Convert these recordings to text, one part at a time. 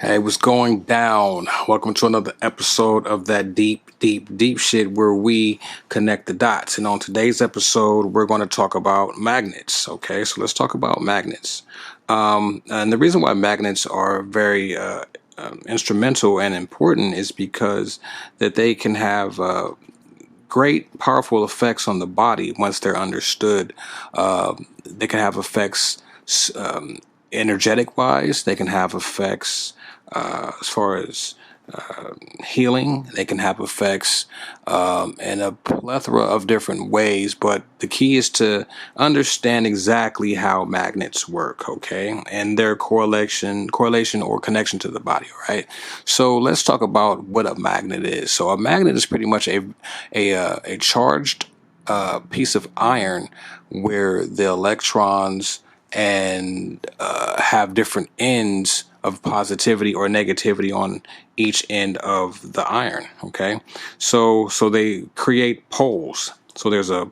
Hey, what's going down? Welcome to another episode of that deep shit where we connect the dots. And on today's episode, we're going to talk about magnets. Okay, so let's talk about magnets. And the reason why magnets are very instrumental and important is because that they can have great, powerful effects on the body once they're understood. They can have effects energetic wise. They can have effects as far as healing. They can have effects in a plethora of different ways, but the key is to understand exactly how magnets work, okay, and their correlation or connection to the body, right? So let's talk about what a magnet is. So a magnet is pretty much a charged piece of iron where the electrons and have different ends of positivity or negativity on each end of the iron. Okay, so they create poles. So there's a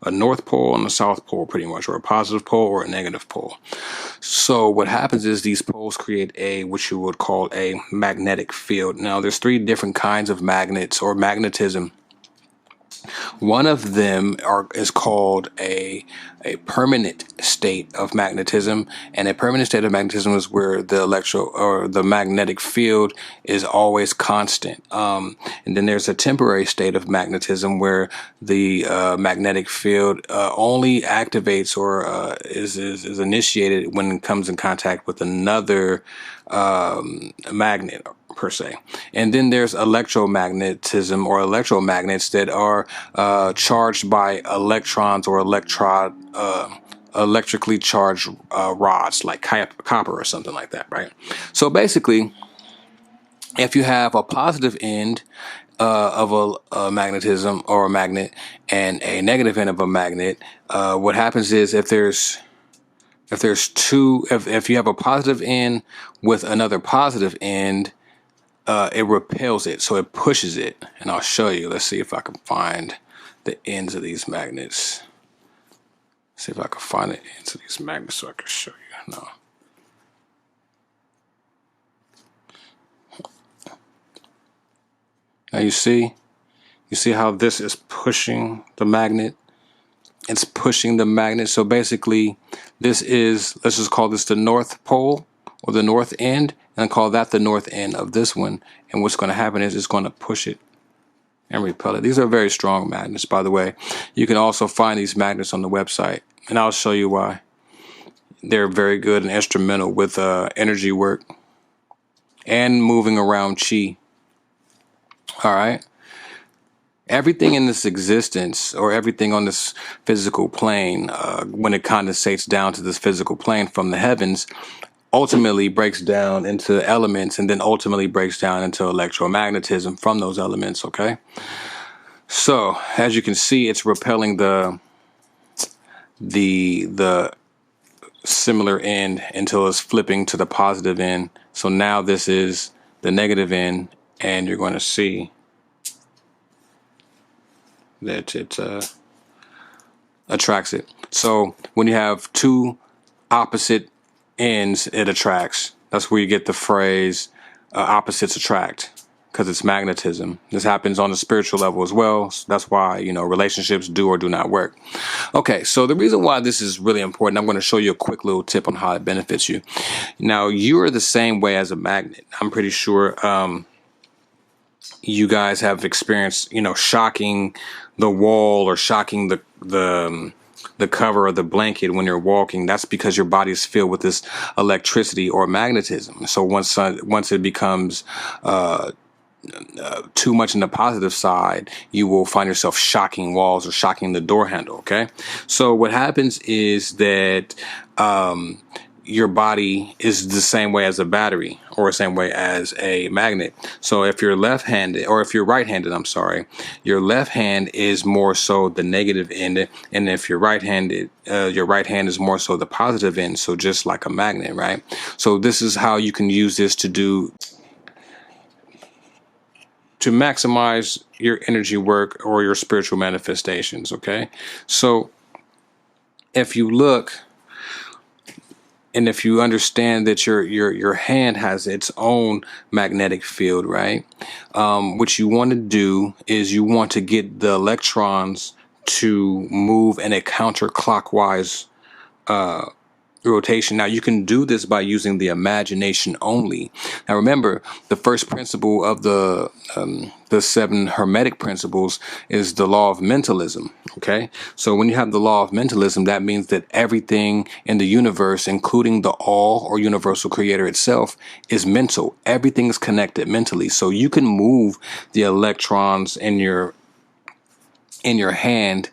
north pole and a south pole, pretty much, or a positive pole or a negative pole. So what happens is these poles create what you would call a magnetic field. Now there's three different kinds of magnets or magnetism. One of them is called a permanent state of magnetism, and a permanent state of magnetism is where the magnetic field is always constant. And then there's a temporary state of magnetism where the magnetic field only activates or is initiated when it comes in contact with another magnet per se. And then there's electromagnetism or electromagnets that are charged by electrons or electrically charged rods like copper or something like that, right? So basically, if you have a positive end of a magnetism or a magnet and a negative end of a magnet, what happens is if you have a positive end with another positive end, it repels it, so it pushes it. And I'll show you. Let's see if I can find the ends of these magnets. See if I can find the ends of these magnets so I can show you. No. Now you see how this is pushing the magnet. It's pushing the magnet. So basically, let's just call this the north pole or the north end, and call that the north end of this one. And what's going to happen is it's going to push it and repel it. These are very strong magnets, by the way. You can also find these magnets on the website, and I'll show you why. They're very good and instrumental with energy work and moving around chi. All right. Everything in this existence, or everything on this physical plane, when it condensates down to this physical plane from the heavens, ultimately breaks down into elements, and then ultimately breaks down into electromagnetism from those elements. Okay, so as you can see, it's repelling the similar end until it's flipping to the positive end. So now this is the negative end, and you're going to see that it attracts it. So when you have two opposite ends, it attracts. That's where you get the phrase opposites attract, because it's magnetism. This happens on the spiritual level as well. So that's why, relationships do or do not work. Okay, so the reason why this is really important, I'm going to show you a quick little tip on how it benefits you. Now, you are the same way as a magnet. I'm pretty sure you guys have experienced, shocking the wall or shocking the cover of the blanket when you're walking. That's because your body is filled with this electricity or magnetism. So once it becomes too much in the positive side, you will find yourself shocking walls or shocking the door handle. Okay, so what happens is that your body is the same way as a battery or the same way as a magnet. So if you're left-handed, or if you're right-handed, I'm sorry, your left hand is more so the negative end, and if you're right-handed, your right hand is more so the positive end. So just like a magnet, right? So this is how you can use this to maximize your energy work or your spiritual manifestations. Okay, so if you look, and if you understand that your hand has its own magnetic field, right? What you want to do is you want to get the electrons to move in a counterclockwise rotation. Now you can do this by using the imagination only. Now remember, the first principle of the seven hermetic principles is the law of mentalism. Okay, so when you have the law of mentalism, that means that everything in the universe, including the all or universal creator itself, is mental. Everything is connected mentally. So you can move the electrons in your hand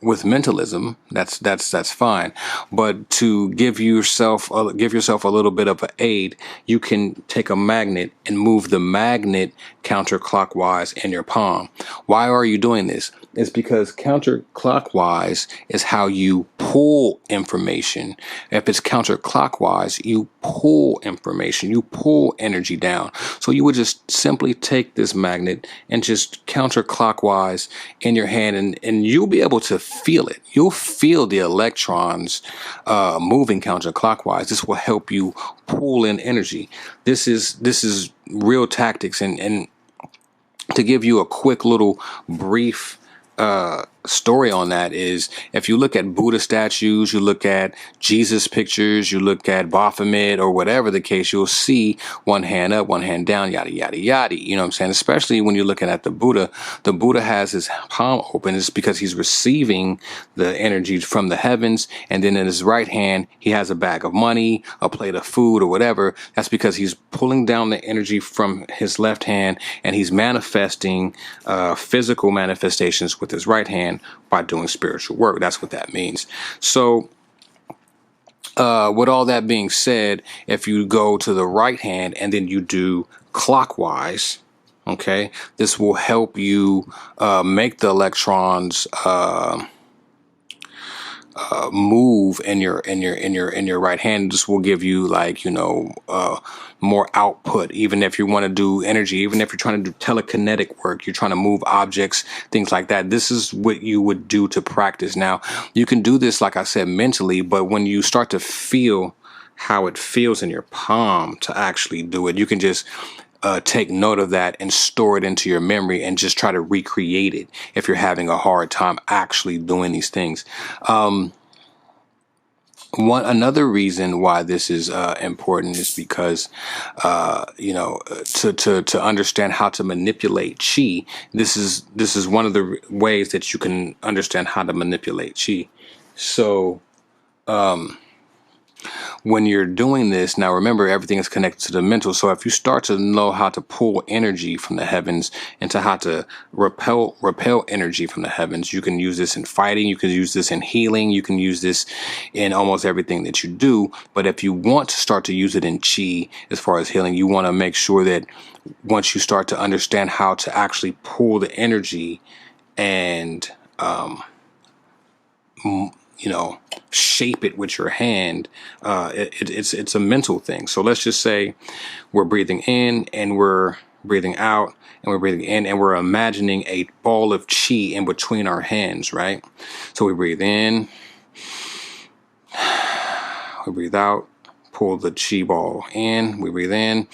with mentalism. That's fine. But to give yourself a little bit of an aid, you can take a magnet and move the magnet counterclockwise in your palm. Why are you doing this? It's because counterclockwise is how you pull information. If it's counterclockwise, you pull information, you pull energy down. So you would just simply take this magnet and just counterclockwise in your hand, and you'll be able to feel it. You'll feel the electrons moving counterclockwise. This will help you pull in energy. This is real tactics, and to give you a quick little brief story on that is, if you look at Buddha statues, you look at Jesus pictures, you look at Baphomet or whatever the case, you'll see one hand up, one hand down, yada, yada, yada. You know what I'm saying? Especially when you're looking at the Buddha has his palm open. It's because he's receiving the energy from the heavens. And then in his right hand, he has a bag of money, a plate of food or whatever. That's because he's pulling down the energy from his left hand, and he's manifesting physical manifestations with his right hand by doing spiritual work. That's what that means. So with all that being said, if you go to the right hand and then you do clockwise, okay, this will help you make the electrons move in your right hand. This will give you, like, more output. Even if you want to do energy, even if you're trying to do telekinetic work, you're trying to move objects, things like that, this is what you would do to practice. Now you can do this, like I said, mentally, but when you start to feel how it feels in your palm to actually do it, you can just take note of that and store it into your memory and just try to recreate it if you're having a hard time actually doing these things. Another reason why this is important is because to understand how to manipulate chi. This is one of the ways that you can understand how to manipulate chi. So when you're doing this, now remember, everything is connected to the mental. So if you start to know how to pull energy from the heavens and to how to repel energy from the heavens, you can use this in fighting, you can use this in healing, you can use this in almost everything that you do. But if you want to start to use it in chi, as far as healing, you want to make sure that once you start to understand how to actually pull the energy and shape it with your hand, it's a mental thing. So let's just say we're breathing in and we're breathing out, and we're breathing in and we're imagining a ball of chi in between our hands, right? So we breathe in, we breathe out, pull the chi ball in, we breathe in,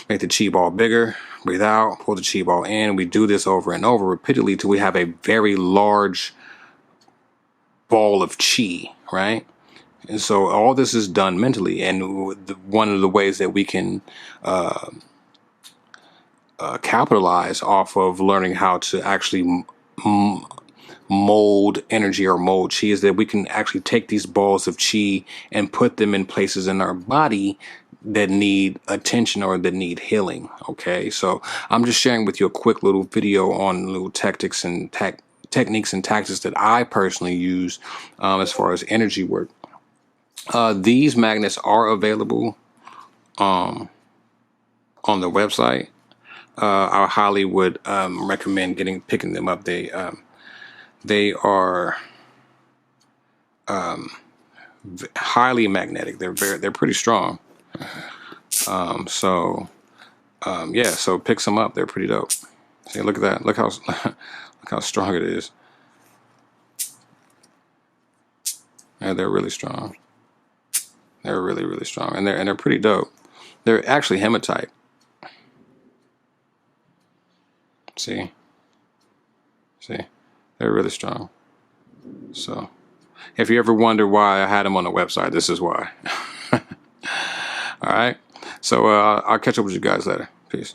make the chi ball bigger, breathe out, pull the chi ball in. We do this over and over repeatedly till we have a very large ball of chi, right? And so all this is done mentally, and one of the ways that we can capitalize off of learning how to actually mold energy or mold chi is that we can actually take these balls of chi and put them in places in our body that need attention or that need healing. Okay, so I'm just sharing with you a quick little video on little tactics and techniques and tactics that I personally use as far as energy work. These magnets are available on the website. I highly would recommend picking them up. They are highly magnetic. They're pretty strong. So pick some up. They're pretty dope. See, look at that. Look how strong it is. Yeah, they're really strong. They're really, really strong, and they're pretty dope. They're actually hematite. See, they're really strong. So, if you ever wonder why I had them on the website, this is why. All right. So I'll catch up with you guys later. Peace.